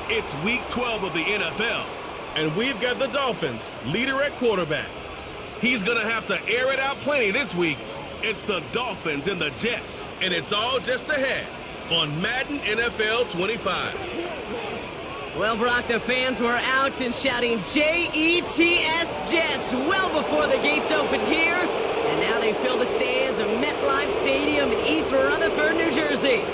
It's Week 12 of the NFL, and we've got the Dolphins, leader at quarterback. He's going to have to air it out plenty this week. It's the Dolphins and the Jets, and it's all just ahead on Madden NFL 25. Well, Brock, the fans were out and shouting J-E-T-S Jets well before the gates opened here, and now they fill the stands of MetLife Stadium in East Rutherford, New Jersey.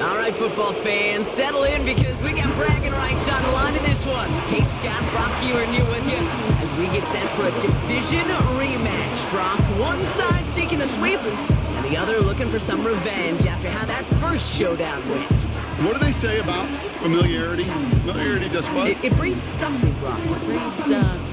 All right, football fans, settle in because we got bragging rights on the line in this one. Kate, Scott, Brock, you and you with you as we get set for a division rematch. Brock, one side seeking a sweep and the other looking for some revenge after how that first showdown went. What do they say about familiarity? Familiarity does what? It breeds something, Brock. It breeds, contempt.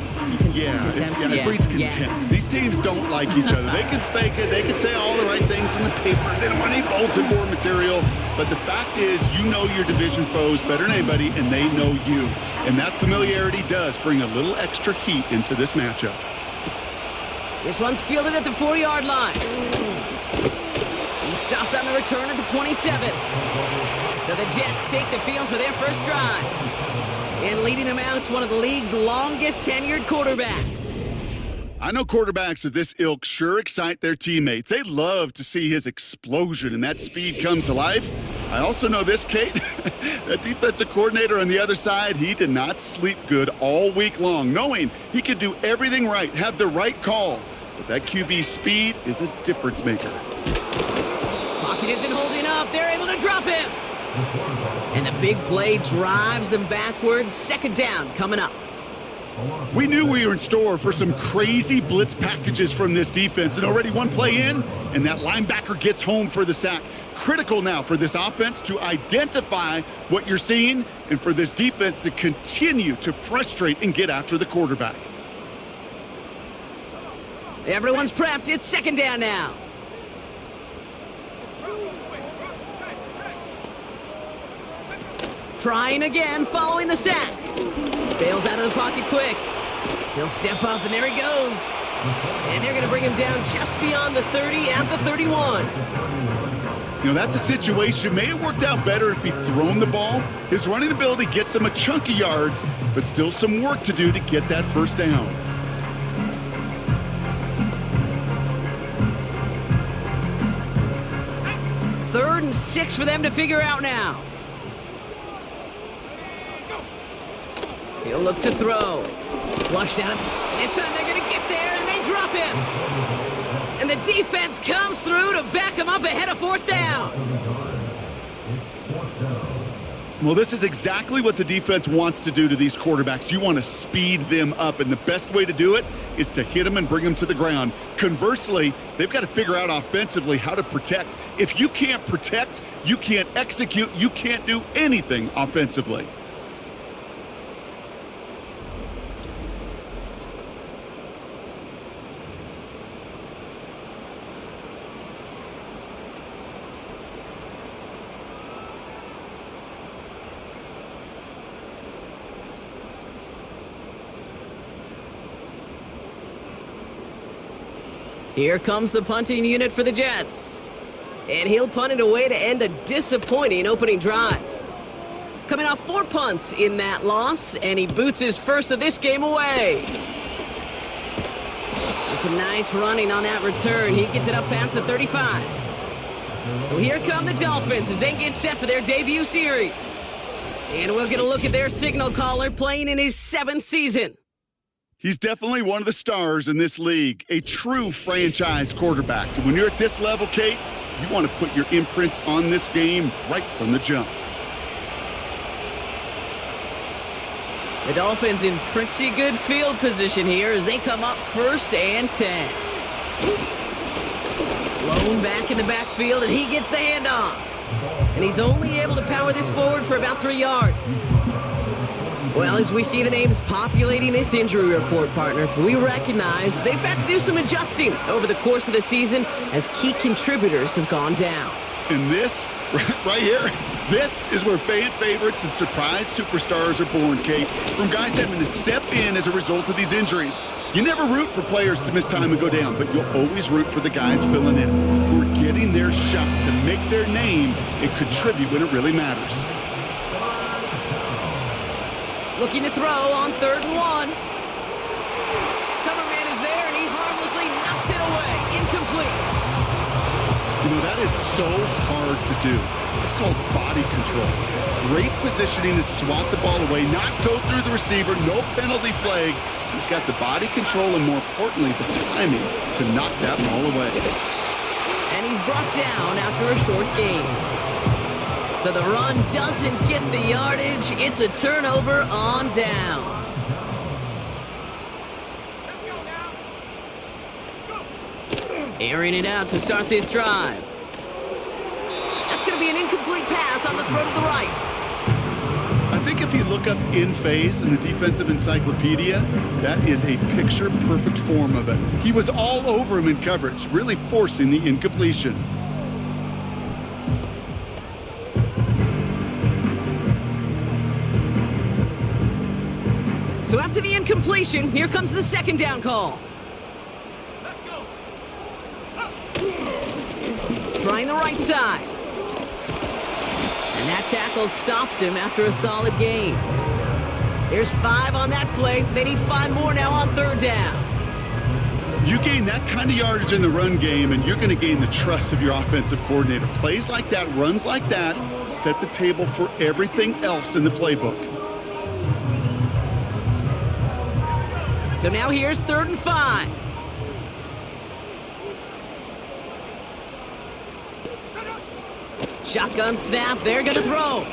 It breeds contempt. Yeah. These teams don't like each other. They can fake it. They can say all the right things in the papers. They don't want any bulletin board material. But the fact is, you know your division foes better than anybody, and they know you. And that familiarity does bring a little extra heat into this matchup. This one's fielded at the 4-yard line. He stopped on the return at the 27. So the Jets take the field for their first drive. And leading them out is one of the league's longest tenured quarterbacks. I know quarterbacks of this ilk sure excite their teammates. They love to see his explosion and that speed come to life. I also know this, Kate, that defensive coordinator on the other side, he did not sleep good all week long, knowing he could do everything right, have the right call. But that QB speed is a difference maker. Pocket isn't holding up. They're able to drop him. And the big play drives them backwards. Second down coming up. We knew we were in store for some crazy blitz packages from this defense, and already one play in, and that linebacker gets home for the sack. Critical now for this offense to identify what you're seeing and for this defense to continue to frustrate and get after the quarterback. Everyone's prepped. It's second down now. Trying again, following the sack. Bails out of the pocket quick. He'll step up, and there he goes. And they're going to bring him down just beyond the 30 at the 31. You know, that's a situation. May have worked out better if he'd thrown the ball. His running ability gets him a chunk of yards, but still some work to do to get that first down. Third and 6 for them to figure out now. He'll look to throw. Flushed down. This time they're going to get there, and they drop him. And the defense comes through to back him up ahead of fourth down. Well, this is exactly what the defense wants to do to these quarterbacks. You want to speed them up, and the best way to do it is to hit them and bring them to the ground. Conversely, they've got to figure out offensively how to protect. If you can't protect, you can't execute, you can't do anything offensively. Here comes the punting unit for the Jets. And he'll punt it away to end a disappointing opening drive. Coming off 4 punts in that loss, and he boots his first of this game away. It's a nice running on that return. He gets it up past the 35. So here come the Dolphins as they get set for their debut series. And we'll get a look at their signal caller playing in his 7th season. He's definitely one of the stars in this league, a true franchise quarterback. And when you're at this level, Kate, you want to put your imprints on this game right from the jump. The Dolphins in pretty good field position here as they come up 1st and 10. Lone back in the backfield, and he gets the handoff. And he's only able to power this forward for about 3 yards. Well, as we see the names populating this injury report, partner, we recognize they've had to do some adjusting over the course of the season as key contributors have gone down. And this, right here, this is where fan favorites and surprise superstars are born, Kate. From guys having to step in as a result of these injuries. You never root for players to miss time and go down, but you'll always root for the guys filling in, who are getting their shot to make their name and contribute when it really matters. Looking to throw on 3rd and 1. Cover man is there, and he harmlessly knocks it away. Incomplete. You know, that is so hard to do. It's called body control. Great positioning to swat the ball away, not go through the receiver, no penalty flag. He's got the body control and, more importantly, the timing to knock that ball away. And he's brought down after a short gain. So the run doesn't get the yardage. It's a turnover on downs. Airing it out to start this drive. That's going to be an incomplete pass on the throw to the right. I think if you look up in phase in the defensive encyclopedia, that is a picture-perfect form of it. He was all over him in coverage, really forcing the incompletion. So after the incompletion, here comes the 2nd down call. Trying the right side. And that tackle stops him after a solid gain. There's 5 on that play. They need 5 more now on 3rd down. You gain that kind of yardage in the run game, and you're going to gain the trust of your offensive coordinator. Plays like that, runs like that, set the table for everything else in the playbook. So now here's 3rd and 5. Shotgun snap, they're going to throw.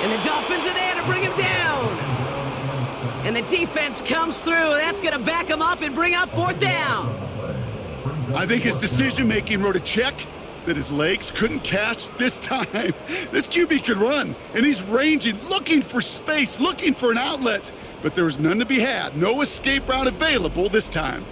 And the Dolphins are there to bring him down. And the defense comes through. That's going to back him up and bring up 4th down. I think his decision-making wrote a check that his legs couldn't catch this time. This QB could run, and he's ranging, looking for space, looking for an outlet. But there was none to be had. No escape route available this time.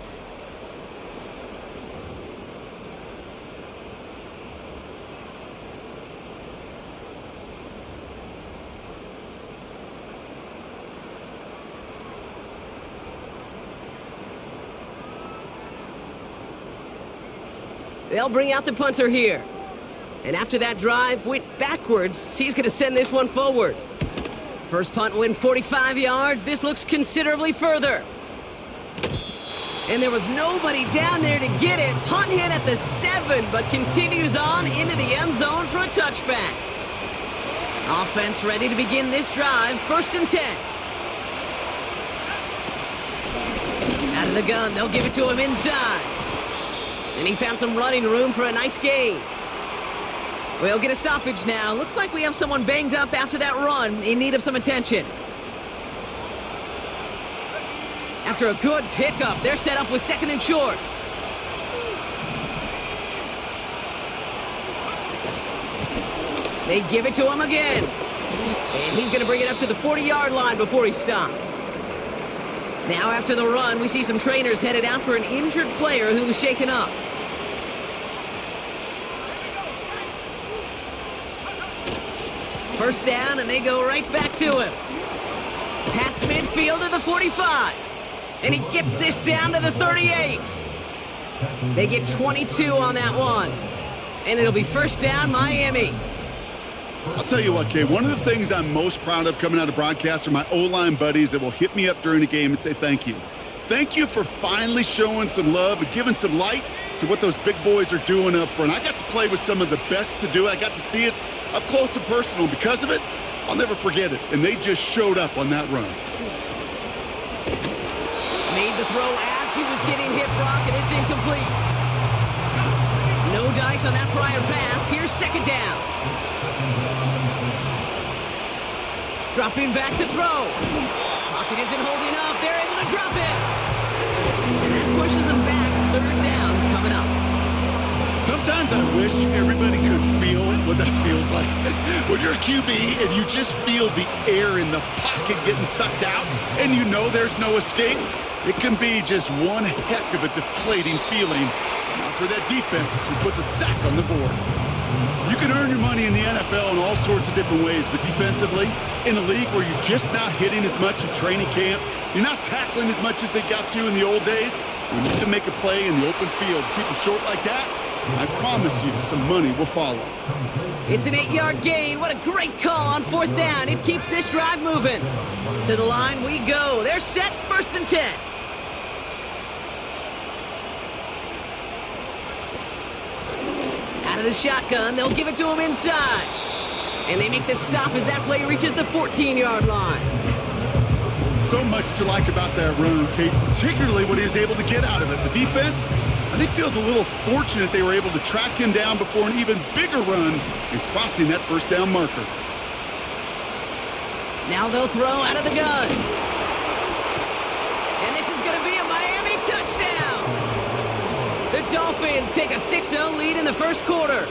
They'll bring out the punter here. And after that drive went backwards, he's going to send this one forward. First punt win 45 yards. This looks considerably further. And there was nobody down there to get it. Punt hit at the 7, but continues on into the end zone for a touchback. Offense ready to begin this drive. 1st and 10. Out of the gun, they'll give it to him inside. And he found some running room for a nice gain. We'll get a stoppage now. Looks like we have someone banged up after that run, in need of some attention. After a good pickup, they're set up with 2nd and short. They give it to him again. And he's going to bring it up to the 40-yard line before he stopped. Now after the run, we see some trainers headed out for an injured player who was shaken up. First down, and they go right back to him. Past midfield to the 45. And he gets this down to the 38. They get 22 on that one. And it'll be 1st down, Miami. I'll tell you what, Kay, one of the things I'm most proud of coming out of broadcast are my O-line buddies that will hit me up during the game and say thank you. Thank you for finally showing some love and giving some light to what those big boys are doing up front. I got to play with some of the best to do it. I got to see it up close and personal. Because of it, I'll never forget it. And they just showed up on that run. Made the throw as he was getting hit, Brock, and it's incomplete. No dice on that prior pass. Here's 2nd down. Dropping back to throw. Pocket isn't holding up. They're able to drop it. And that pushes them back. 3rd down coming up. Sometimes I wish everybody could feel what that feels like. When you're a QB and you just feel the air in the pocket getting sucked out and you know there's no escape, it can be just one heck of a deflating feeling. Now for that defense who puts a sack on the board. You can earn your money in the NFL in all sorts of different ways, but defensively, in a league where you're just not hitting as much in training camp, you're not tackling as much as they got to in the old days, you need to make a play in the open field. Keep them short like that, I promise you some money will follow. It's an 8-yard gain. What a great call on 4th down. It keeps this drive moving. To the line we go. They're set, 1st and 10. Out of the shotgun, they'll give it to him inside. And they make the stop as that play reaches the 14-yard line. So much to like about that run, Kate, particularly what he was able to get out of it. The defense, I think, feels a little fortunate they were able to track him down before an even bigger run and crossing that 1st down marker. Now they'll throw out of the gun. And this is going to be a Miami touchdown. The Dolphins take a 6-0 lead in the 1st quarter.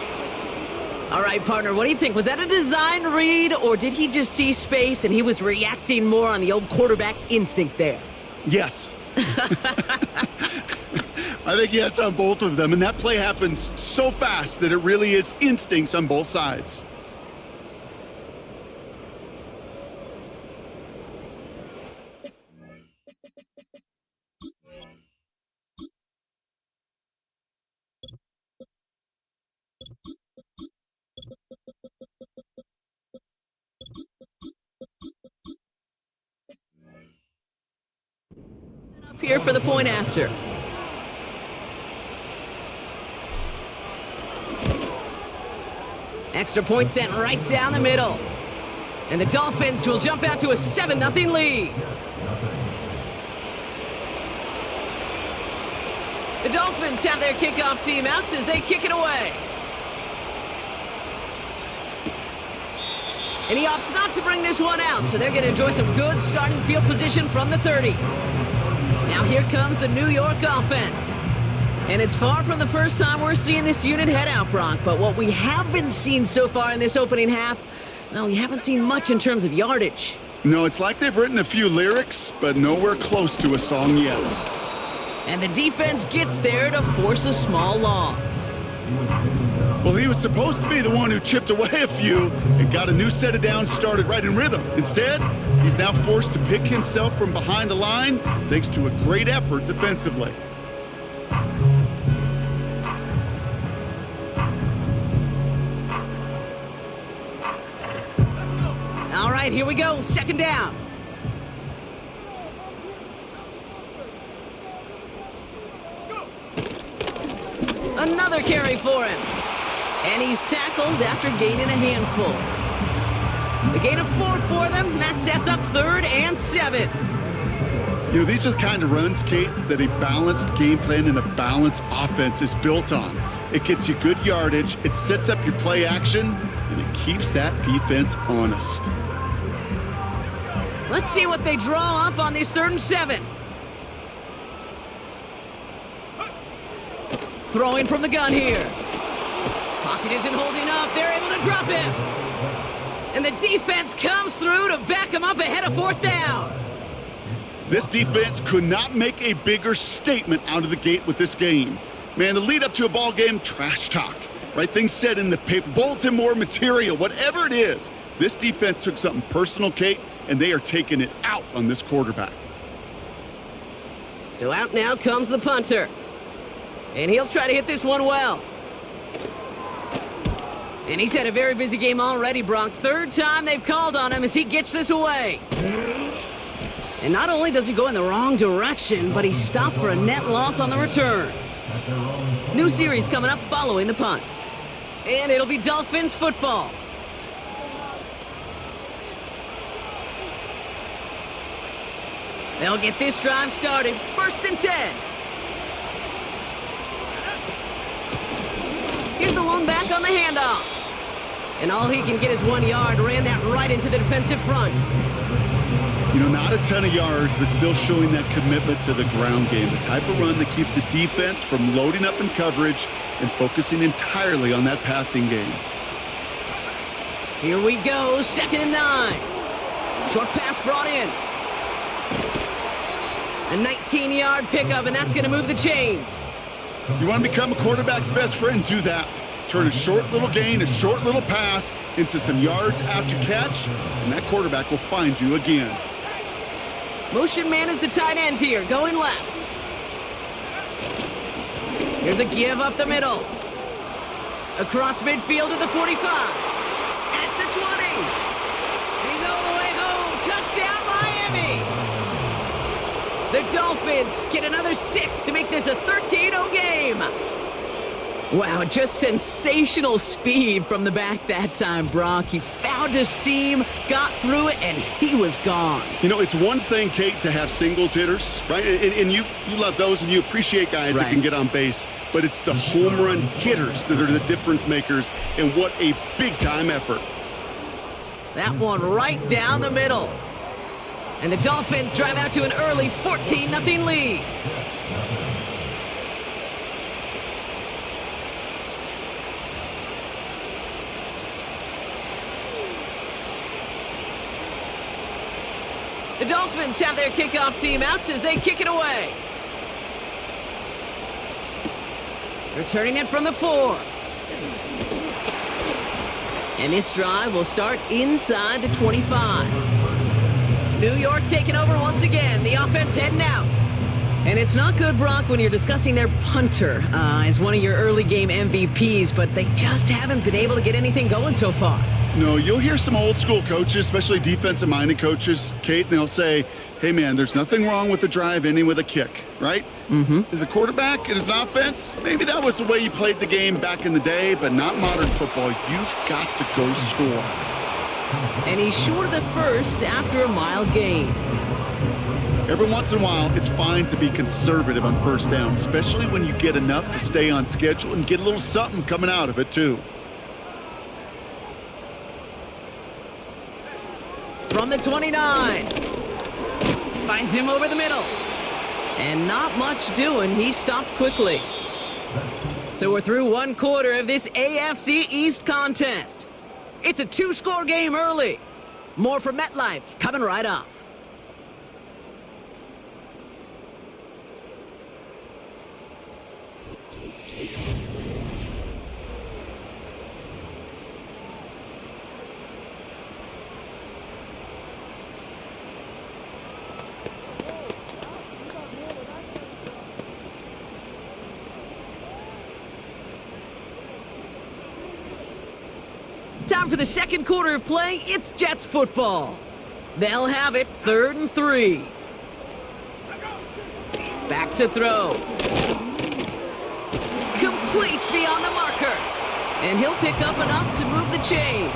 All right, partner, what do you think? Was that a design read, or did he just see space and he was reacting more on the old quarterback instinct there? Yes. I think yes on both of them, and that play happens so fast that it really is instincts on both sides. Up here for the point after. Extra point sent right down the middle. And the Dolphins will jump out to a 7-0 lead. The Dolphins have their kickoff team out as they kick it away. And he opts not to bring this one out, so they're going to enjoy some good starting field position from the 30. Now here comes the New York offense. And it's far from the first time we're seeing this unit head out, Brock. But what we haven't seen so far in this opening half, well, we haven't seen much in terms of yardage. No, it's like they've written a few lyrics, but nowhere close to a song yet. And the defense gets there to force a small loss. Well, he was supposed to be the one who chipped away a few and got a new set of downs started right in rhythm. Instead, he's now forced to pick himself from behind the line thanks to a great effort defensively. All right, here we go. 2nd down. Another carry for him. And he's tackled after gaining a handful. The gain of 4 for them. That sets up 3rd and 7. You know, these are the kind of runs, Kate, that a balanced game plan and a balanced offense is built on. It gets you good yardage, it sets up your play action, and it keeps that defense honest. Let's see what they draw up on this 3rd and 7. Throwing from the gun here. Pocket isn't holding up. They're able to drop him. And the defense comes through to back him up ahead of 4th down. This defense could not make a bigger statement out of the gate with this game. Man, the lead up to a ball game, trash talk. Right things said in the paper, bulletin board material, whatever it is. This defense took something personal, Kate, and they are taking it out on this quarterback. So out now comes the punter. And he'll try to hit this one well. And he's had a very busy game already, Brock. 3rd time they've called on him as he gets this away. And not only does he go in the wrong direction, but he's stopped for a net loss on the return. New series coming up following the punt. And it'll be Dolphins football. They'll get this drive started. 1st and 10. Here's the lone back on the handoff. And all he can get is 1 yard. Ran that right into the defensive front. You know, not a ton of yards, but still showing that commitment to the ground game. The type of run that keeps the defense from loading up in coverage and focusing entirely on that passing game. Here we go, 2nd and 9. Short pass brought in. A 19-yard pickup, and that's going to move the chains. You want to become a quarterback's best friend? Do that. Turn a short little gain, a short little pass into some yards after catch, and that quarterback will find you again. Motion man is the tight end here, going left. Here's a give up the middle. Across midfield to the 45. At the 20. He's all the way home. Touchdown, Miami. The Dolphins get another 6 to make this a 13-0 game. Wow, just sensational speed from the back that time, Brock. He found a seam, got through it, and he was gone. You know, it's one thing, Kate, to have singles hitters, right? And you love those, and you appreciate guys that can get on base. But it's the home run hitters that are the difference makers, and what a big-time effort. That one right down the middle. And the Dolphins drive out to an early 14-0 lead. The Dolphins have their kickoff team out as they kick it away. Returning it from the 4. And this drive will start inside the 25. New York taking over once again. The offense heading out. And it's not good, Brock, when you're discussing their punter as one of your early game MVPs, but they just haven't been able to get anything going so far. No, you'll hear some old school coaches, especially defensive-minded coaches, Kate, and they'll say, hey, man, there's nothing wrong with the drive ending with a kick, right? As a quarterback and as an offense, maybe that was the way you played the game back in the day, but not modern football. You've got to go score. And he's short of the first after a mild gain. Every once in a while, it's fine to be conservative on first down, especially when you get enough to stay on schedule and get a little something coming out of it, too. From the 29. Finds him over the middle. And not much doing. He stopped quickly. So we're through one quarter of this AFC East contest. It's a 2-score game early. More from MetLife coming right up. Time for the second quarter of play. It's Jets football. They'll have it 3rd and 3. Back to throw. Complete beyond the marker. And he'll pick up enough to move the chains.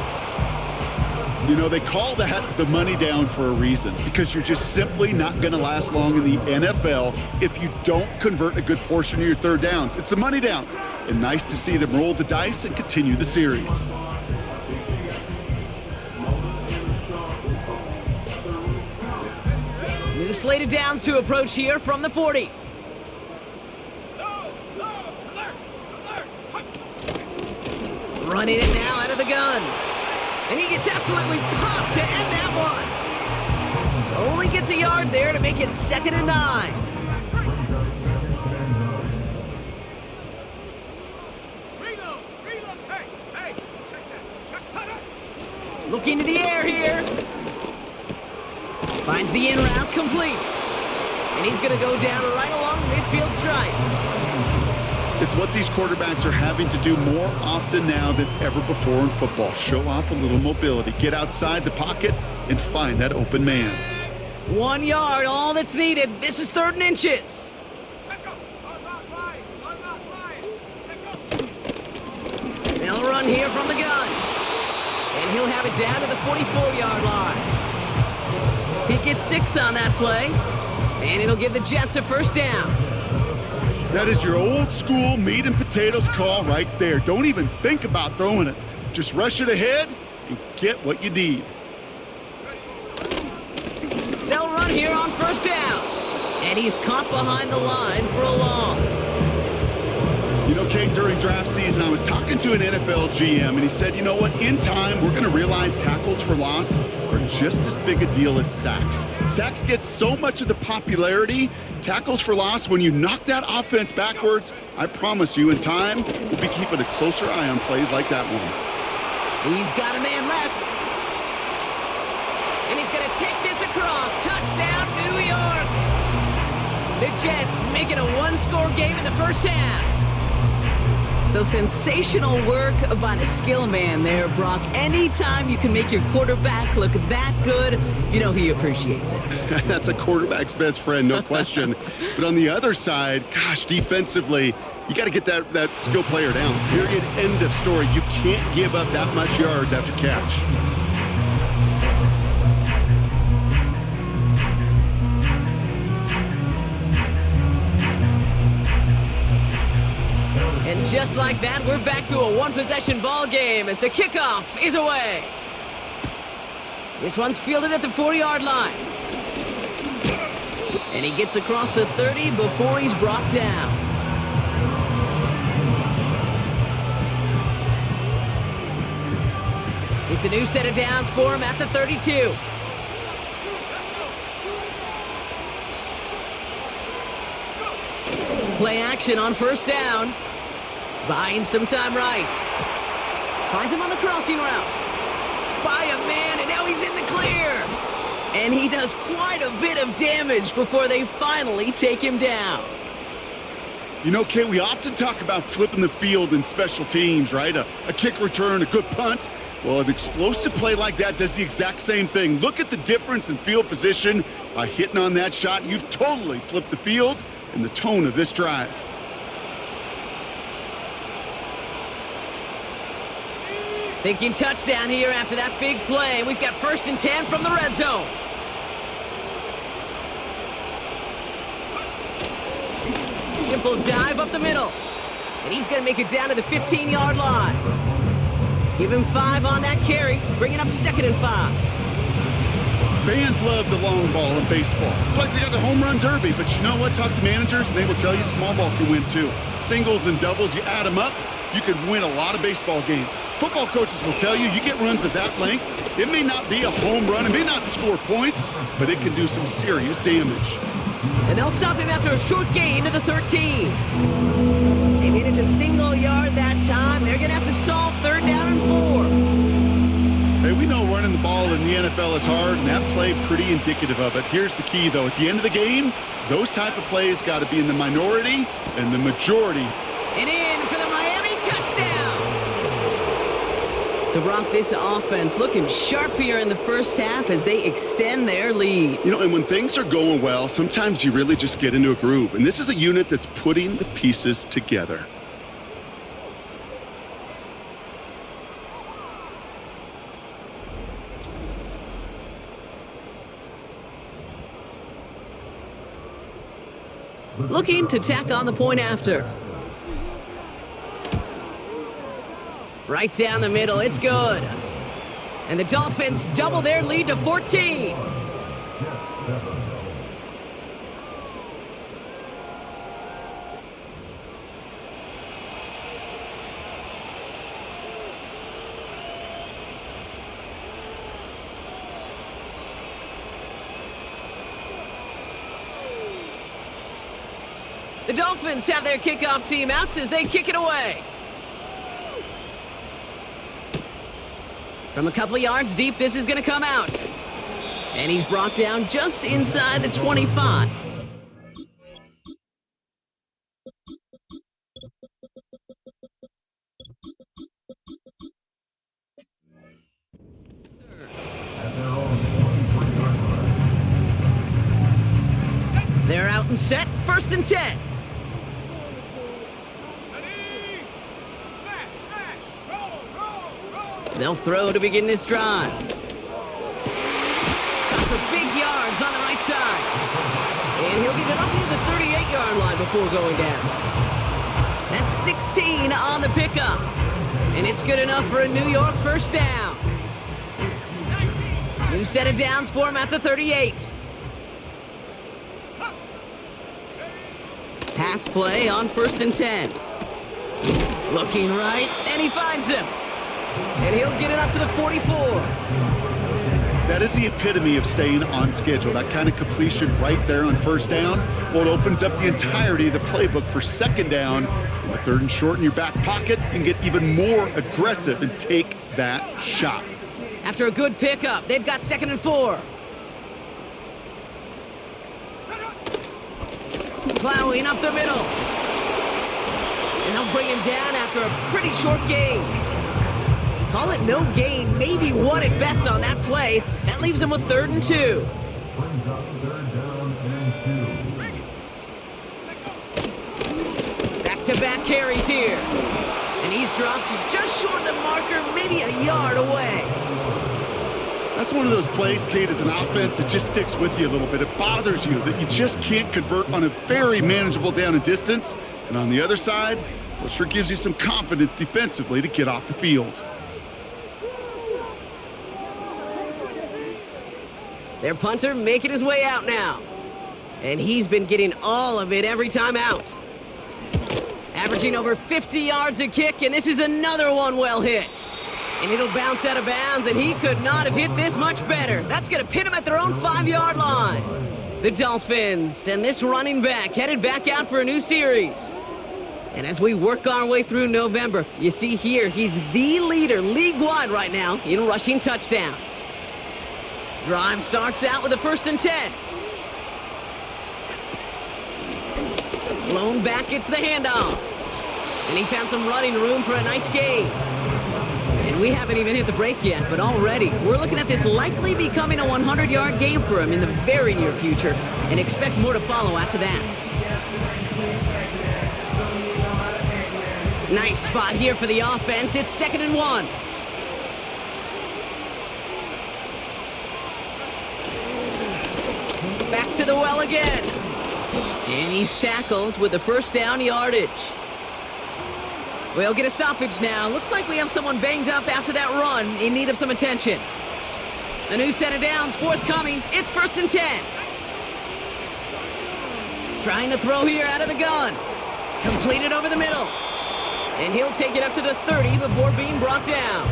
You know, they call that the money down for a reason, because you're just simply not going to last long in the NFL if you don't convert a good portion of your third downs. It's the money down. And nice to see them roll the dice and continue the series. New slated downs to approach here from the 40. Running it now out of the gun. And he gets absolutely popped to end that one. Only gets a yard there to make it 2nd and 9. Looking to the air here. Finds the in route complete. And he's going to go down right along midfield stripe. It's what these quarterbacks are having to do more often now than ever before in football. Show off a little mobility. Get outside the pocket and find that open man. 1 yard, all that's needed. This is 3rd and inches. They'll run here from the gun. And he'll have it down to the 44-yard line. He gets 6 on that play, and it'll give the Jets a 1st down. That is your old school meat and potatoes call right there. Don't even think about throwing it. Just rush it ahead and get what you need. They'll run here on 1st down, and he's caught behind the line for a loss. You know, Kate, during draft season, I was talking to an NFL GM, and he said, you know what, in time, we're going to realize tackles for loss are just as big a deal as sacks. Sacks get so much of the popularity. Tackles for loss, when you knock that offense backwards, I promise you, in time, we'll be keeping a closer eye on plays like that one. He's got a man left. And he's going to take this across. Touchdown, New York. The Jets make it a 1-score game in the first half. So sensational work by the skill man there, Brock. Anytime you can make your quarterback look that good, you know he appreciates it. That's a quarterback's best friend, no question. But on the other side, gosh, defensively, you got to get that skill player down. Period. End of story. You can't give up that much yards after catch. And just like that, we're back to a one-possession ball game as the kickoff is away. This one's fielded at the 40-yard line. And he gets across the 30 before he's brought down. It's a new set of downs for him at the 32. Play action on first down. Buying some time right. Finds him on the crossing route. By a man, and now he's in the clear. And he does quite a bit of damage before they finally take him down. You know, Kay, we often talk about flipping the field in special teams, right? A kick return, a good punt. Well, an explosive play like that does the exact same thing. Look at the difference in field position. By hitting on that shot, you've totally flipped the field and the tone of this drive. Thinking touchdown here after that big play. We've got 1st and 10 from the red zone. Simple dive up the middle. And he's going to make it down to the 15-yard line. Give him 5 on that carry, bringing up 2nd and 5. Fans love the long ball in baseball. It's like they got the home run derby, but you know what? Talk to managers, and they will tell you small ball can win too. Singles and doubles, you add them up, you can win a lot of baseball games. Football coaches will tell you, you get runs of that length, it may not be a home run, it may not score points, but it can do some serious damage. And they'll stop him after a short gain to the 13. They made it to single yard that time. They're going to have to solve 3rd down and 4. Hey, we know running the ball in the NFL is hard, and that play pretty indicative of it. Here's the key, though. At the end of the game, those type of plays got to be in the minority and the majority. And in for the Miami touchdown. So, Brock, this offense looking sharp here in the first half as they extend their lead. You know, and when things are going well, sometimes you really just get into a groove. And this is a unit that's putting the pieces together. Looking to tack on the point after. Right down the middle, it's good. And the Dolphins double their lead to 14. The Dolphins have their kickoff team out as they kick it away. From a couple of yards deep, this is going to come out. And he's brought down just inside the 25. They're out and set, 1st and 10. They'll throw to begin this drive. Got the big yards on the right side. And he'll get it up near the 38-yard line before going down. That's 16 on the pickup. And it's good enough for a New York 1st down. New set of downs for him at the 38. Pass play on 1st and 10. Looking right, and he finds him. And he'll get it up to the 44. That is the epitome of staying on schedule. That kind of completion right there on 1st down. Well, it opens up the entirety of the playbook for 2nd down. In the 3rd and short in your back pocket, you can get even more aggressive and take that shot. After a good pickup, they've got 2nd and 4. Plowing up the middle. And they'll bring him down after a pretty short gain. Call it no gain, maybe one at best on that play. That leaves him with 3rd and 2. Back-to-back carries here. And he's dropped just short of the marker, maybe a yard away. That's one of those plays, Kate, as an offense, it just sticks with you a little bit. It bothers you that you just can't convert on a very manageable down and distance. And on the other side, well, it sure gives you some confidence defensively to get off the field. Their punter making his way out now. And he's been getting all of it every time out. Averaging over 50 yards a kick, and this is another one well hit. And it'll bounce out of bounds, and he could not have hit this much better. That's going to pin him at their own 5-yard line. The Dolphins and this running back headed back out for a new series. And as we work our way through November, you see here he's the leader league-wide right now in rushing touchdowns. Drive starts out with a 1st and 10. Blown back, gets the handoff. And he found some running room for a nice gain. And we haven't even hit the break yet, but already we're looking at this likely becoming a 100-yard game for him in the very near future, and expect more to follow after that. Nice spot here for the offense. It's 2nd and 1. Back to the well again. And he's tackled with the 1st down yardage. We'll get a stoppage now. Looks like we have someone banged up after that run in need of some attention. A new set of downs forthcoming. It's 1st and 10. Trying to throw here out of the gun. Completed over the middle. And he'll take it up to the 30 before being brought down.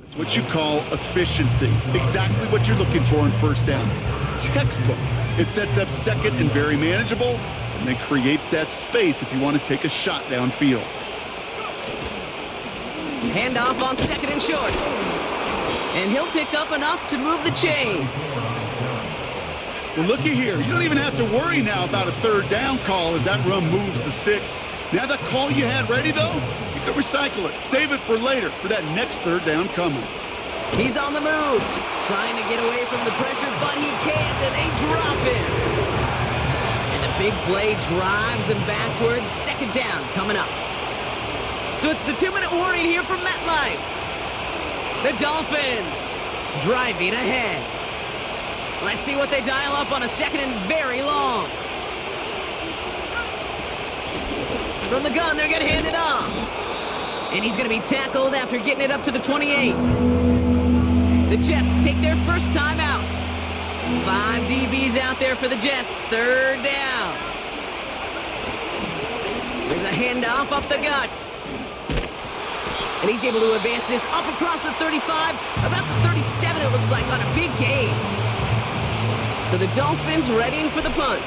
It's what you call efficiency. Exactly what you're looking for in 1st down. Textbook. It sets up 2nd and very manageable, and then creates that space if you want to take a shot downfield. Handoff on 2nd and short. And he'll pick up enough to move the chains. Well, looky here. You don't even have to worry now about a 3rd down call as that run moves the sticks. Now that call you had ready, though, you can recycle it. Save it for later for that next 3rd down coming. He's on the move, trying to get away from the pressure, but he can't, and they drop him. And the big play drives them backwards. 2nd down coming up. So it's the 2-minute warning here from MetLife. The Dolphins driving ahead. Let's see what they dial up on a 2nd and very long. From the gun, they're going to hand it off. And he's going to be tackled after getting it up to the 28. The Jets take their 1st time out. 5 DBs out there for the Jets. 3rd down. There's a handoff up the gut. And he's able to advance this up across the 35, about the 37 it looks like, on a big gain. So the Dolphins readying for the punt.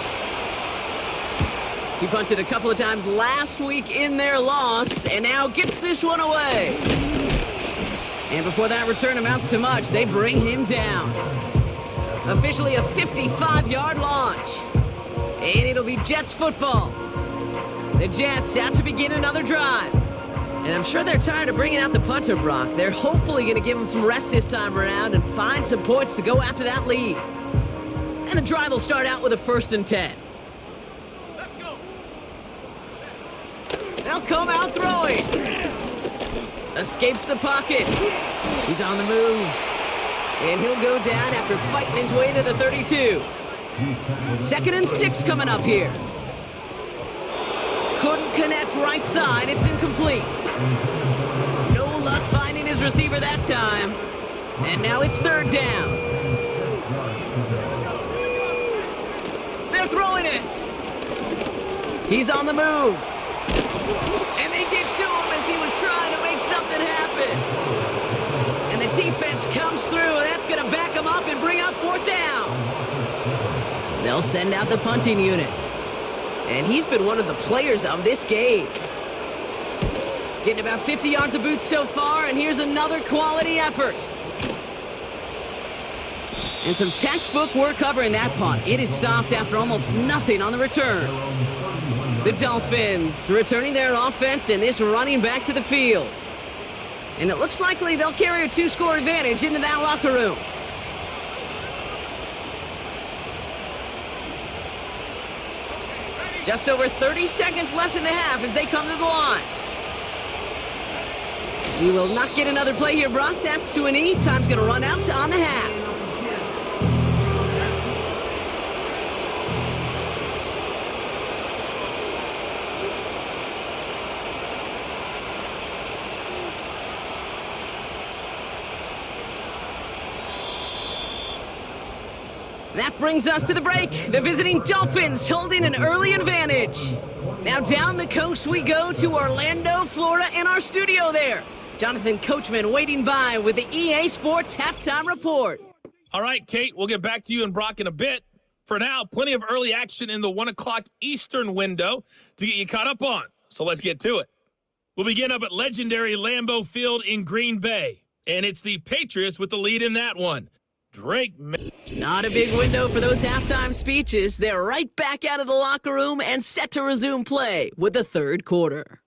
He punted a couple of times last week in their loss, and now gets this one away. And before that return amounts to much, they bring him down. Officially a 55-yard launch. And it'll be Jets football. The Jets out to begin another drive. And I'm sure they're tired of bringing out the punter, Brock. They're hopefully going to give him some rest this time around and find some points to go after that lead. And the drive will start out with a 1st and 10. Let's go. They'll come out throwing. Escapes the pocket. He's on the move. And he'll go down after fighting his way to the 32. 2nd and 6 coming up here. Couldn't connect right side. It's incomplete. No luck finding his receiver that time. And now it's 3rd down. They're throwing it. He's on the move. And they get to him as he was trying to make something happen. And the defense comes through, and that's going to back him up and bring up 4th down. They'll send out the punting unit. And he's been one of the players of this game. Getting about 50 yards of boots so far, and here's another quality effort. And some textbook work covering that punt. It is stopped after almost nothing on the return. The Dolphins returning their offense and this running back to the field. And it looks likely they'll carry a 2-score advantage into that locker room. Just over 30 seconds left in the half as they come to the line. We will not get another play here, Brock. That's to an E. Time's going to run out on the half. That brings us to the break. The visiting Dolphins holding an early advantage. Now down the coast we go to Orlando, Florida, in our studio there. Jonathan Coachman waiting by with the EA Sports Halftime Report. All right, Kate, we'll get back to you and Brock in a bit. For now, plenty of early action in the 1 o'clock Eastern window to get you caught up on. So let's get to it. We'll begin up at legendary Lambeau Field in Green Bay. And it's the Patriots with the lead in that one. Drake. Not a big window for those halftime speeches. They're right back out of the locker room and set to resume play with the third quarter.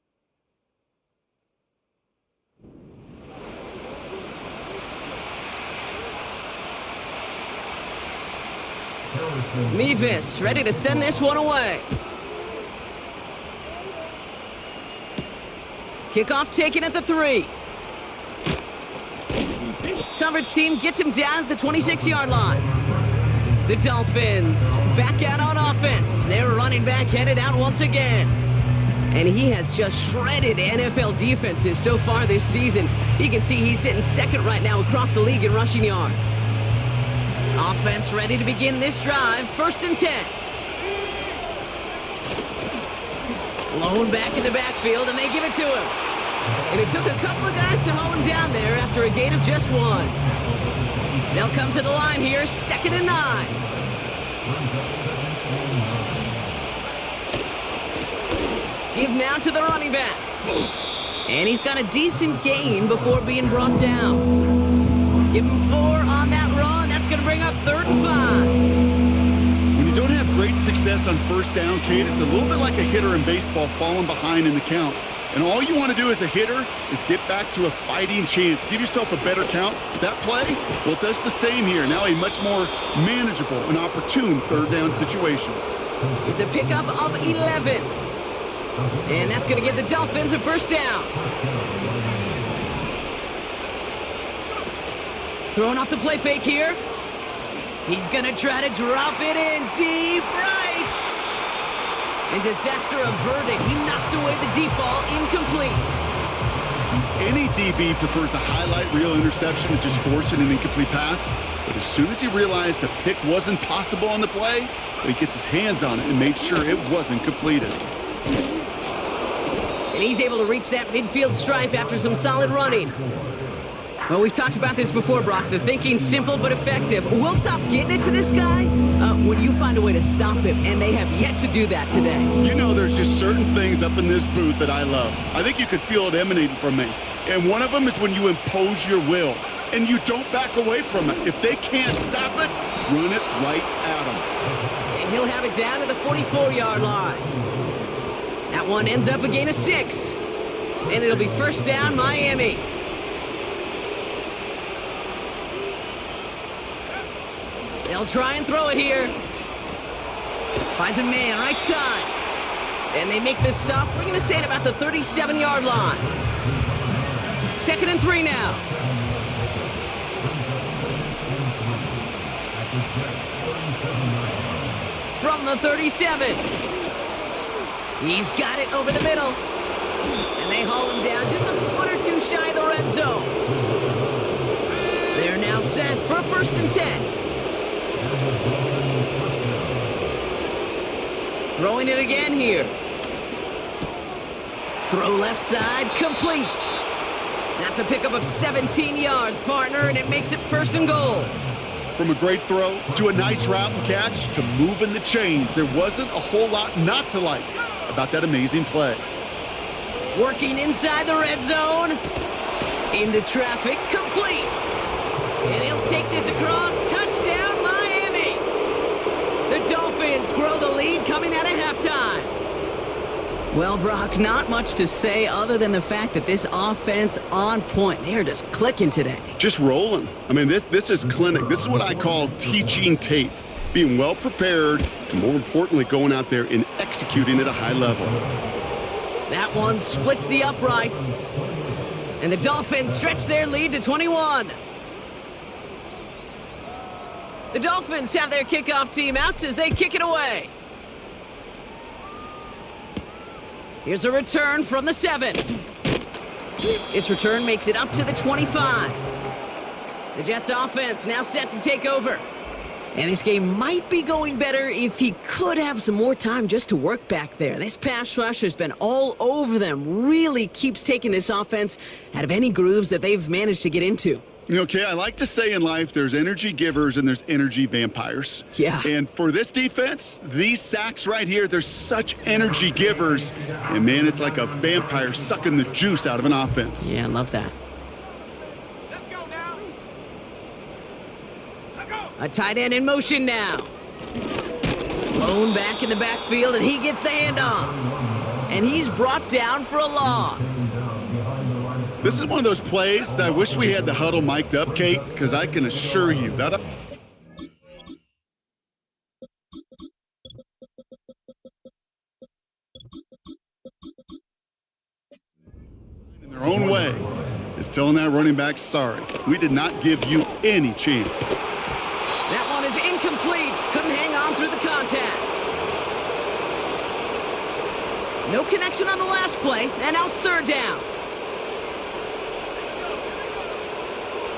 Mevis ready to send this one away. Kickoff taken at the 3. Coverage team gets him down at the 26-yard line. The Dolphins back out on offense. Their running back headed out once again. And he has just shredded NFL defenses so far this season. You can see he's sitting second right now across the league in rushing yards. Offense ready to begin this drive. 1st and 10. Lone back in the backfield, and they give it to him. And it took a couple of guys to haul him down there after a gain of just 1. They'll come to the line here, 2nd and 9. Give now to the running back. And he's got a decent gain before being brought down. Give him 4 on that run. That's going to bring up 3rd and 5. When you don't have great success on 1st down, Kate, it's a little bit like a hitter in baseball falling behind in the count. And all you want to do as a hitter is get back to a fighting chance. Give yourself a better count. That play, well, it does the same here. Now a much more manageable and opportune 3rd down situation. It's a pickup of 11. And that's going to give the Dolphins a 1st down. Throwing off the play fake here. He's going to try to drop it in deep right. And disaster averted. He knocks away the deep ball, incomplete. Any DB prefers a highlight reel interception to just forcing an incomplete pass. But as soon as he realized a pick wasn't possible on the play, he gets his hands on it and made sure it wasn't completed. And he's able to reach that midfield stripe after some solid running. Well, we've talked about this before, Brock. The thinking's simple but effective. We'll stop getting it to this guy when you find a way to stop him, and they have yet to do that today. You know, there's just certain things up in this booth that I love. I think you could feel it emanating from me. And one of them is when you impose your will, and you don't back away from it. If they can't stop it, run it right at them. And he'll have it down to the 44-yard line. That one ends up a gain of 6. And it'll be 1st down, Miami. They'll try and throw it here. Finds a man right side. And they make this stop. We're going to say it about the 37-yard line. 2nd and 3 now. From the 37. He's got it over the middle. And they haul him down just a foot or two shy of the red zone. They're now set for 1st and 10. Throwing it again here. Throw left side, complete. That's a pickup of 17 yards, partner, and it makes it 1st and goal. From a great throw to a nice route and catch to moving the chains, there wasn't a whole lot not to like about that amazing play. Working inside the red zone. Into traffic, complete. And he'll take this across. Touchdown, Dolphins grow the lead coming out of halftime. Well, Brock, not much to say other than the fact that this offense on point. They are just clicking today. Just rolling. I mean, this is clinic. This is what I call teaching tape. Being well prepared, and more importantly, going out there and executing at a high level. That one splits the uprights. And the Dolphins stretch their lead to 21. The Dolphins have their kickoff team out as they kick it away. Here's a return from the 7. This return makes it up to the 25. The Jets offense now set to take over. And this game might be going better if he could have some more time just to work back there. This pass rush has been all over them. Really keeps taking this offense out of any grooves that they've managed to get into. Okay, I like to say in life there's energy givers and there's energy vampires. Yeah. And for this defense, these sacks right here, they're such energy givers. And man, it's like a vampire sucking the juice out of an offense. Yeah, I love that. Let's go now. Let's go. A tight end in motion now. Blown back in the backfield, and he gets the handoff. And he's brought down for a loss. This is one of those plays that I wish we had the huddle mic'd up, Kate, because I can assure you that in their own way is telling that running back, sorry, we did not give you any chance. That one is incomplete. Couldn't hang on through the contact. No connection on the last play, and now it's third down.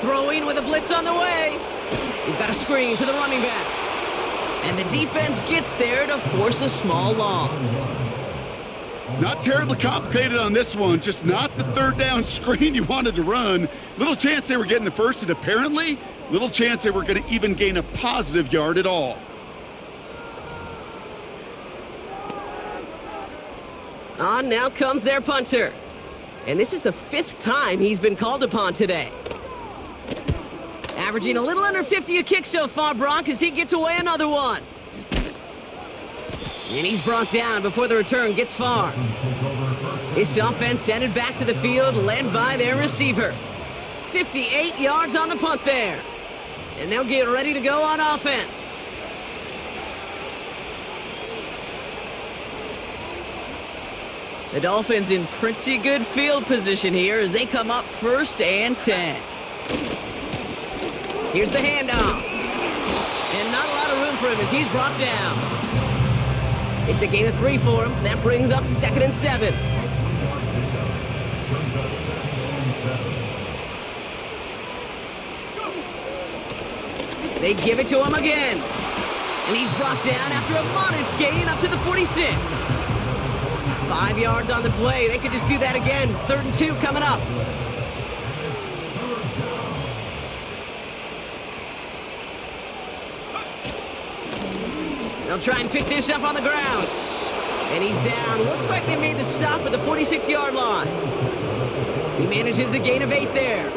Throwing with a blitz on the way. We've got a screen to the running back. And the defense gets there to force a small loss. Not terribly complicated on this one, just not the third down screen you wanted to run. Little chance they were getting the first, and apparently, little chance they were going to even gain a positive yard at all. On now comes their punter. And this is the 5th time he's been called upon today. Averaging a little under 50 a kick so far, Brock, as he gets away another one. And he's brought down before the return gets far. This offense headed back to the field, led by their receiver. 58 yards on the punt there. And they'll get ready to go on offense. The Dolphins in pretty good field position here as they come up 1st and 10. Here's the handoff. And not a lot of room for him as he's brought down. It's a gain of 3 for him. That brings up 2nd and 7. They give it to him again. And he's brought down after a modest gain up to the 46. 5 yards on the play. They could just do that again. 3rd and 2 coming up. They'll try and pick this up on the ground. And he's down. Looks like they made the stop at the 46-yard line. He manages a gain of 8 there.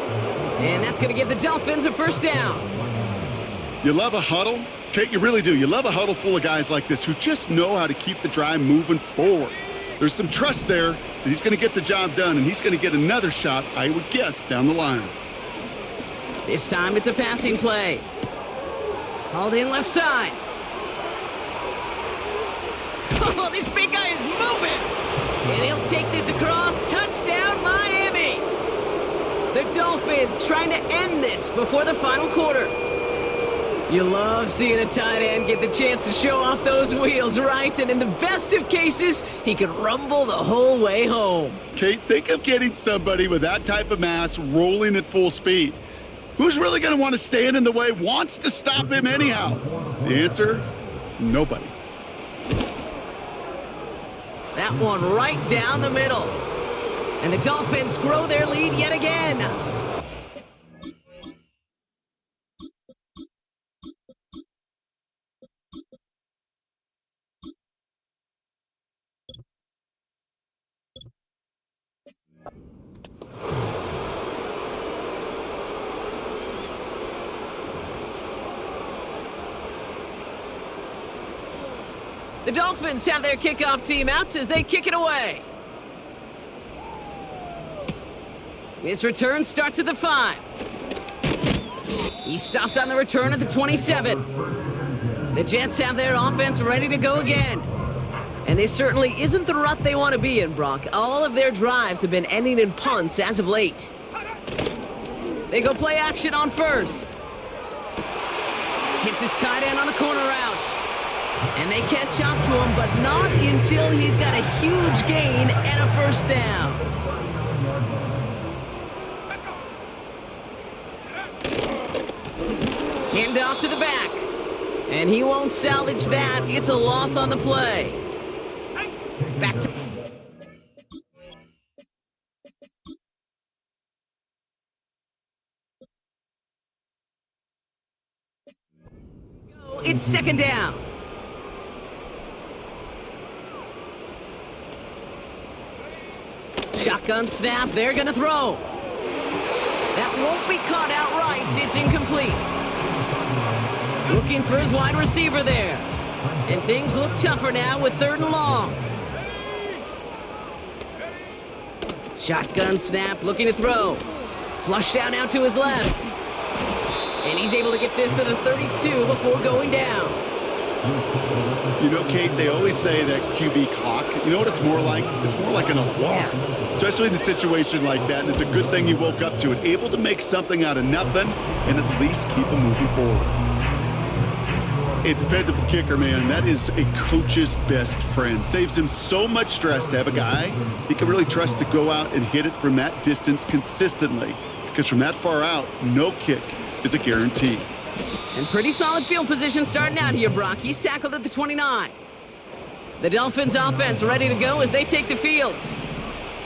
And that's going to give the Dolphins a 1st down. You love a huddle? Kate, you really do. You love a huddle full of guys like this who just know how to keep the drive moving forward. There's some trust there that he's going to get the job done, and he's going to get another shot, I would guess, down the line. This time it's a passing play. Called in left side. Oh, this big guy is moving! And he'll take this across. Touchdown, Miami! The Dolphins trying to end this before the final quarter. You love seeing a tight end get the chance to show off those wheels, right? And in the best of cases, he could rumble the whole way home. Kate, think of getting somebody with that type of mass rolling at full speed. Who's really going to want to stand in the way, wants to stop him anyhow? The answer, nobody. That one right down the middle. And the Dolphins grow their lead yet again. The Dolphins have their kickoff team out as they kick it away. His return starts at the 5. He stopped on the return at the 27. The Jets have their offense ready to go again. And this certainly isn't the rut they want to be in, Brock. All of their drives have been ending in punts as of late. They go play action on first. Hits his tight end on the corner route. And they catch up to him, but not until he's got a huge gain and a first down. Hand off to the back. And he won't salvage that. It's a loss on the play. Back to... It's second down. Shotgun snap. They're going to throw. That won't be caught outright. It's incomplete. Looking for his wide receiver there. And things look tougher now with 3rd and long. Shotgun snap, looking to throw. Flush out now to his left. And he's able to get this to the 32 before going down. You know, Kate, they always say that QB clock, you know what it's more like? It's more like an alarm, especially in a situation like that. And it's a good thing he woke up to it, able to make something out of nothing and at least keep him moving forward. A dependable kicker, man, that is a coach's best friend. Saves him so much stress to have a guy he can really trust to go out and hit it from that distance consistently. Because from that far out, no kick is a guarantee. And pretty solid field position starting out here, Brock. He's tackled at the 29. The Dolphins offense ready to go as they take the field.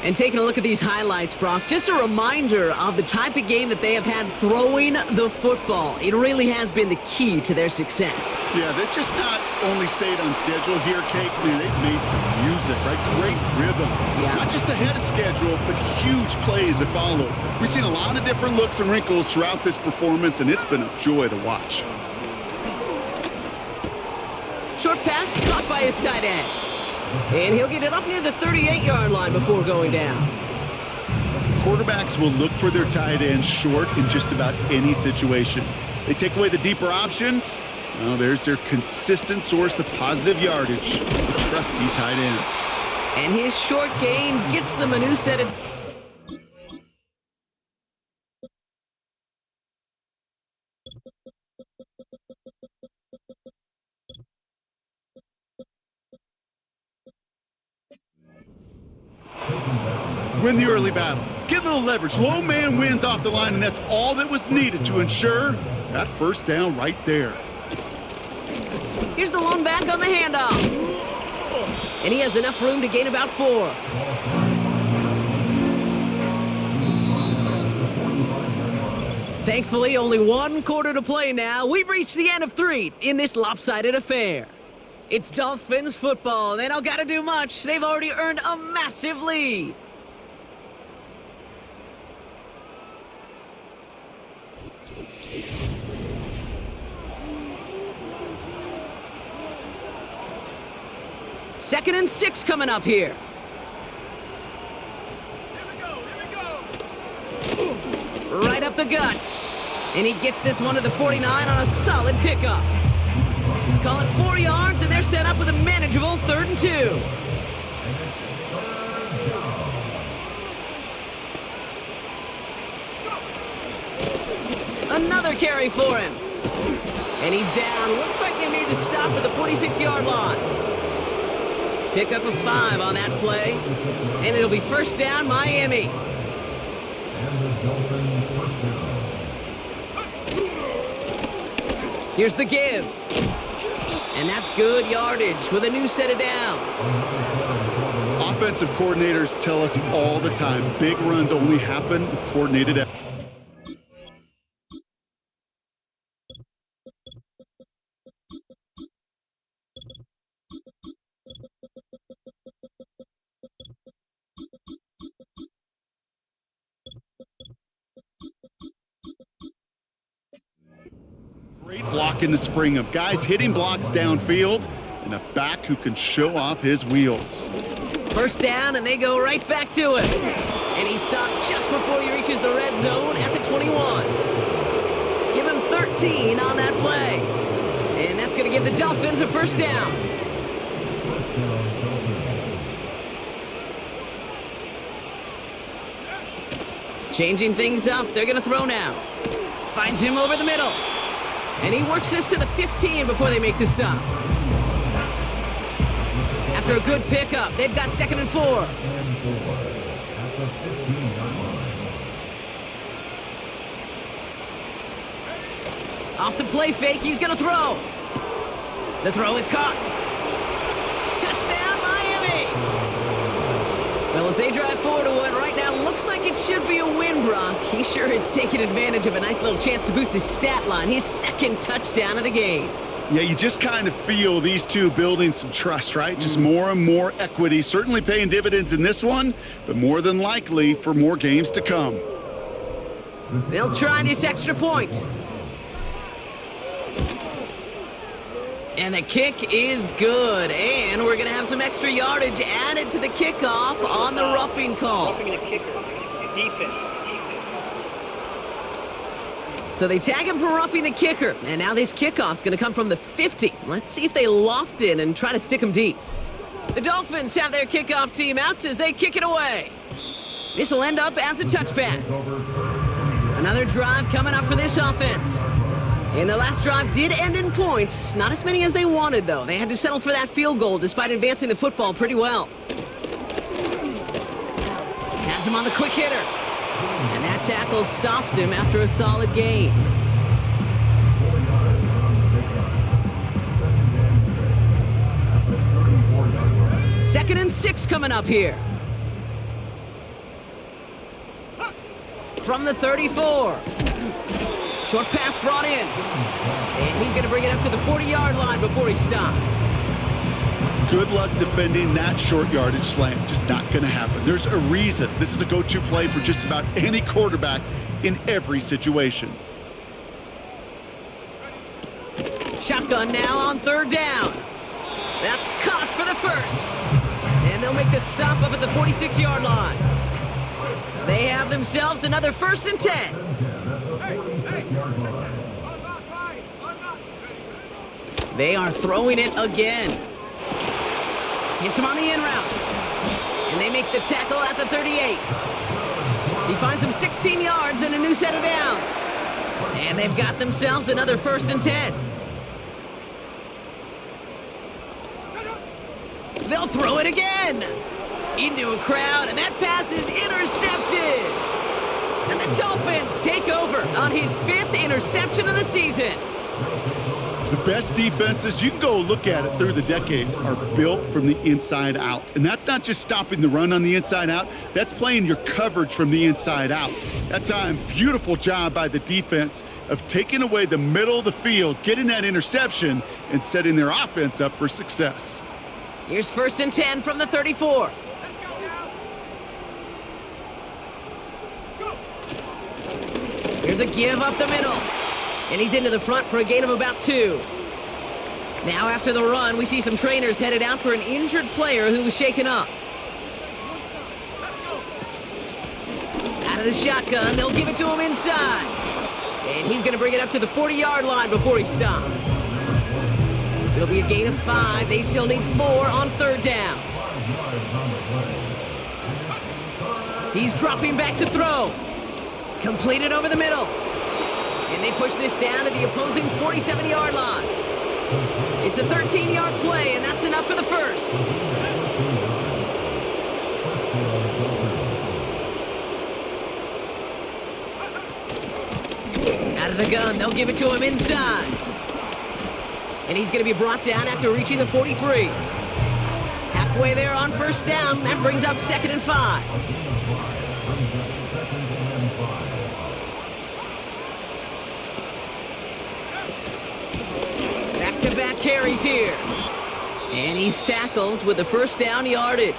And taking a look at these highlights, Brock, just a reminder of the type of game that they have had throwing the football. It really has been the key to their success. Yeah, they've just not only stayed on schedule here, Kate. Man, they've made some music, right? Great rhythm. Yeah. Not just ahead of schedule, but huge plays that follow. We've seen a lot of different looks and wrinkles throughout this performance, and it's been a joy to watch. Short pass caught by his tight end. And he'll get it up near the 38-yard line before going down. Quarterbacks will look for their tight end short in just about any situation. They take away the deeper options. Well, there's their consistent source of positive yardage, the trusty tight end. And his short gain gets them a new set of... Win the early battle. Get a little leverage. Low man wins off the line, and that's all that was needed to ensure that first down right there. Here's the long back on the handoff. And he has enough room to gain about 4. Thankfully, only 1 quarter to play now. We've reached the end of 3 in this lopsided affair. It's Dolphins football. They don't got to do much. They've already earned a massive lead. Second and 6 coming up here. Right up the gut. And he gets this one to the 49 on a solid pickup. Call it 4 yards, and they're set up with a manageable 3rd and 2. Another carry for him. And he's down. Looks like they made the stop at the 46-yard line. Pick up a 5 on that play. And it'll be first down, Miami. Here's the give. And that's good yardage with a new set of downs. Offensive coordinators tell us all the time, big runs only happen with coordinated effort. Great block in the spring of guys hitting blocks downfield. and a back who can show off his wheels. First down, and they go right back to it. And he stopped just before he reaches the red zone at the 21. Give him 13 on that play. And that's going to give the Dolphins a first down. Changing things up, they're going to throw now. Finds him over the middle. And he works this to the 15 before they make the stop. After a good pickup, they've got 2nd and 4. Off the play fake, he's going to throw. The throw is caught. Touchdown, Miami! Well, as they drive forward to what right now looks like it should be a win, Brock, he sure has taken advantage of a nice little chance to boost his stat line. His 2nd touchdown of the game. Yeah, you just kind of feel these two building some trust, right? Just more and more equity. Certainly paying dividends in this one, but more than likely for more games to come. They'll try this extra point. And the kick is good. And we're going to have some extra yardage added to the kickoff on the roughing call. Roughing the kicker. Defense. So they tag him for roughing the kicker. And now this kickoff's going to come from the 50. Let's see if they loft in and try to stick him deep. The Dolphins have their kickoff team out as they kick it away. This will end up as a touchback. Another drive coming up for this offense. And the last drive did end in points. Not as many as they wanted, though. They had to settle for that field goal despite advancing the football pretty well. Has him on the quick hitter. And that tackle stops him after a solid gain. Second and 6 coming up here. From the 34. Short pass brought in. And he's going to bring it up to the 40-yard line before he stopped. Good luck defending that short yardage slant. Just not going to happen. There's a reason. This is a go-to play for just about any quarterback in every situation. Shotgun now on 3rd down. That's caught for the first. And they'll make the stop up at the 46-yard line. They have themselves another 1st and 10. They are throwing it again. Hits him on the in route. And they make the tackle at the 38. He finds him 16 yards and a new set of downs. And they've got themselves another 1st and 10. They'll throw it again. Into a crowd, and that pass is intercepted. And the Dolphins take over on his 5th interception of the season. The best defenses, you can go look at it through the decades, are built from the inside out. And that's not just stopping the run on the inside out. That's playing your coverage from the inside out. That time, beautiful job by the defense of taking away the middle of the field, getting that interception, and setting their offense up for success. Here's 1st and 10 from the 34. Here's a give up the middle. And he's into the front for a gain of about 2. Now after the run, we see some trainers headed out for an injured player who was shaken up. Out of the shotgun, they'll give it to him inside. And he's going to bring it up to the 40-yard line before he stopped. It'll be a gain of 5. They still need 4 on 3rd down. He's dropping back to throw. Completed over the middle. And they push this down to the opposing 47-yard line. It's a 13-yard play, and that's enough for the first. Out of the gun, they'll give it to him inside. And he's going to be brought down after reaching the 43. Halfway there on 1st down, that brings up 2nd and 5. Back-to-back carries here. And he's tackled with the 1st down yardage.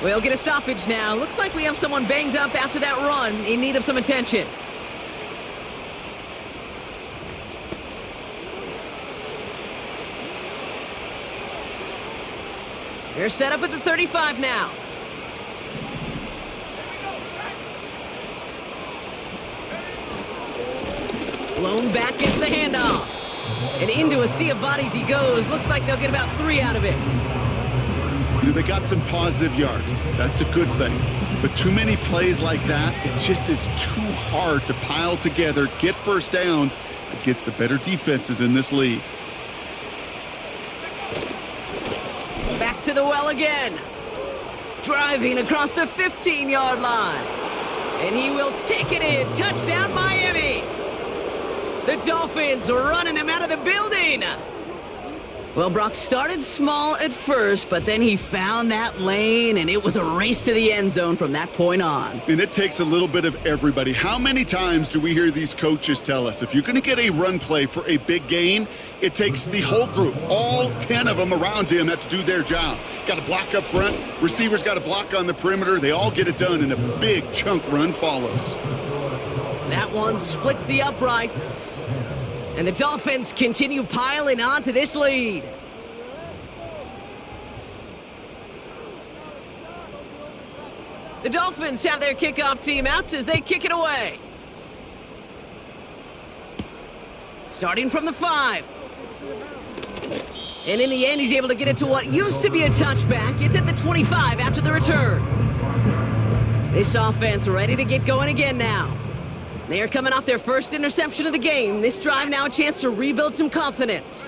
We'll get a stoppage now. Looks like we have someone banged up after that run in need of some attention. They're set up at the 35 now. Blown back gets the handoff. And into a sea of bodies he goes. Looks like they'll get about 3 out of it. They got some positive yards. That's a good thing. But too many plays like that, it just is too hard to pile together, get first downs against the better defenses in this league. Back to the well again. Driving across the 15-yard line. And he will take it in. Touchdown, Miami. The Dolphins are running them out of the building. Well, Brock started small at first, but then he found that lane, and it was a race to the end zone from that point on. And it takes a little bit of everybody. How many times do we hear these coaches tell us, if you're going to get a run play for a big gain, it takes the whole group, all 10 of them around him have to do their job. Got to block up front, receivers got to block on the perimeter. They all get it done, and a big chunk run follows. That one splits the uprights. And the Dolphins continue piling on to this lead. The Dolphins have their kickoff team out as they kick it away. Starting from the 5. And in the end, he's able to get it to what used to be a touchback. It's at the 25 after the return. This offense ready to get going again now. They are coming off their first interception of the game. This drive now a chance to rebuild some confidence.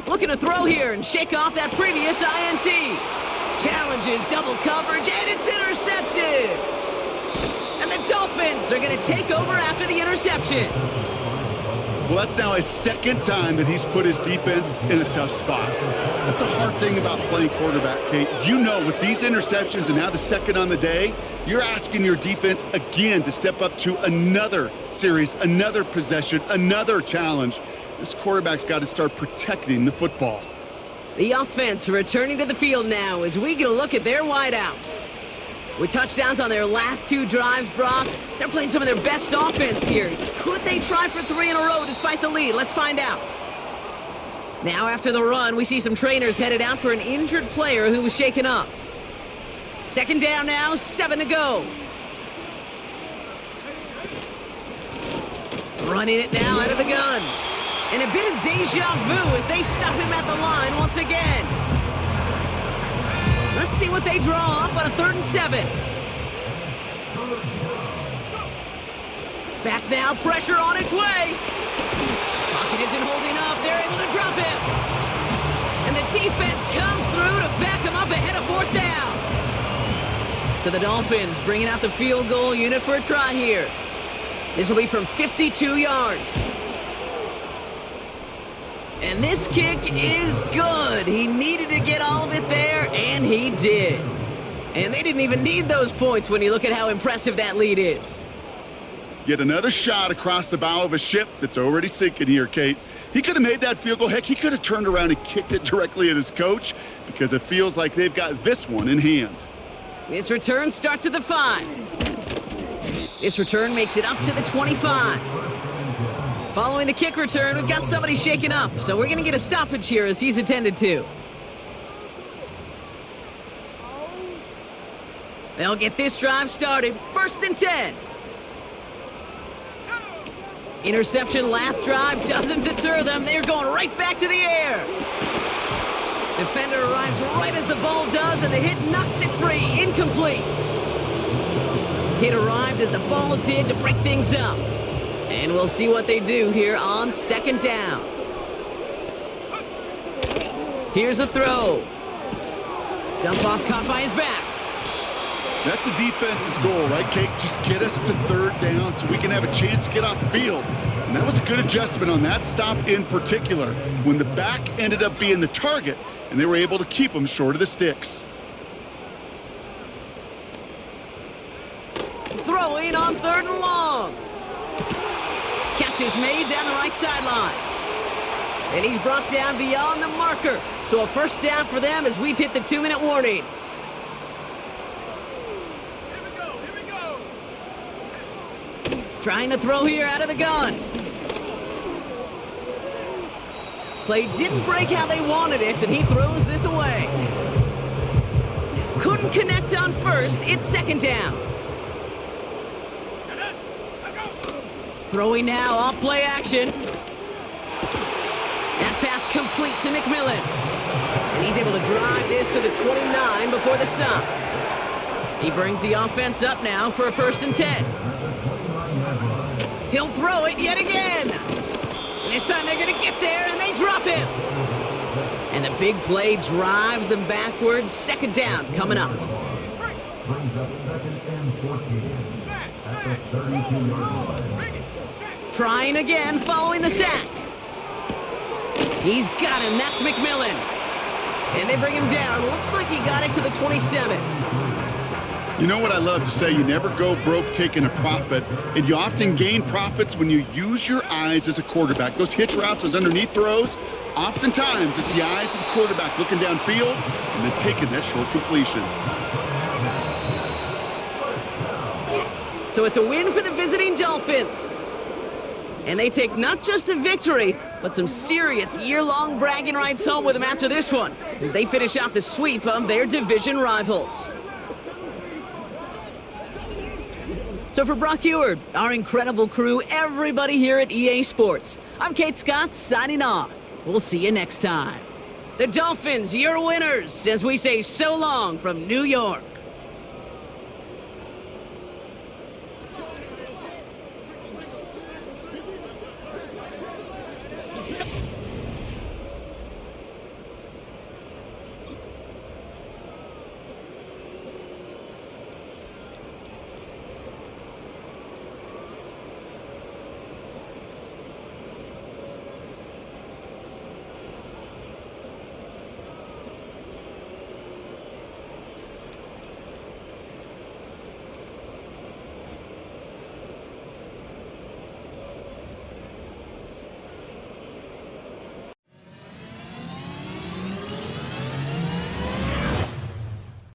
Looking to throw here and shake off that previous INT. Challenges double coverage, and it's intercepted. And the Dolphins are going to take over after the interception. Well, that's now a second time that he's put his defense in a tough spot. That's a hard thing about playing quarterback, Kate. You know, with these interceptions and now the second on the day, you're asking your defense again to step up to another series, another possession, another challenge. This quarterback's got to start protecting the football. The offense returning to the field now as we get a look at their wideouts. With touchdowns on their last 2 drives, Brock, they're playing some of their best offense here. Could they try for 3 in a row despite the lead? Let's find out. Now after the run, we see some trainers headed out for an injured player who was shaken up. Second down now, 7 to go. Running it now out of the gun. And a bit of deja vu as they stop him at the line once again. Let's see what they draw up on a 3rd and 7. Back now, pressure on its way. Pocket isn't holding up. They're able to drop him. And the defense comes through to back him up ahead of 4th down. So the Dolphins bringing out the field goal unit for a try here. This will be from 52 yards. And this kick is good. He needed to get all of it there, and he did. And they didn't even need those points when you look at how impressive that lead is. Yet another shot across the bow of a ship that's already sinking here, Kate. He could have made that field goal. Heck, he could have turned around and kicked it directly at his coach because it feels like they've got this one in hand. This return starts at the 5. This return makes it up to the 25. Following the kick return, we've got somebody shaken up, so we're going to get a stoppage here as he's attended to. They'll get this drive started. 1st and 10. Interception last drive doesn't deter them. They're going right back to the air. Defender arrives right as the ball does, and the hit knocks it free. Incomplete. Hit arrived as the ball did to break things up. And we'll see what they do here on 2nd down. Here's a throw. Dump off caught by his back. That's a defense's goal, right, Kate? Just get us to 3rd down so we can have a chance to get off the field. And that was a good adjustment on that stop in particular, when the back ended up being the target, and they were able to keep him short of the sticks. Throwing on 3rd and long. Catch is made down the right sideline. And he's brought down beyond the marker. So a 1st down for them as we've hit the 2-minute warning. Trying to throw here out of the gun. Play didn't break how they wanted it, and he throws this away. Couldn't connect on first. It's second down. Throwing now off play action. That pass complete to McMillan. And he's able to drive this to the 29 before the stop. He brings the offense up now for a 1st and 10. He'll throw it yet again. This time they're going to get there, and they drop him. And the big play drives them backwards. Second down coming up. Brings up 2nd and 14 at the 32-yard line. Trying again following the sack. He's got him. That's McMillan. And they bring him down. Looks like he got it to the 27. You know what I love to say? You never go broke taking a profit, and you often gain profits when you use your eyes as a quarterback. Those hitch routes, those underneath throws, oftentimes it's the eyes of the quarterback looking downfield and then taking that short completion. So it's a win for the visiting Dolphins. And they take not just a victory, but some serious year-long bragging rights home with them after this one, as they finish off the sweep of their division rivals. So for Brock Eward, our incredible crew, everybody here at EA Sports, I'm Kate Scott signing off. We'll see you next time. The Dolphins, your winners, as we say so long from New York.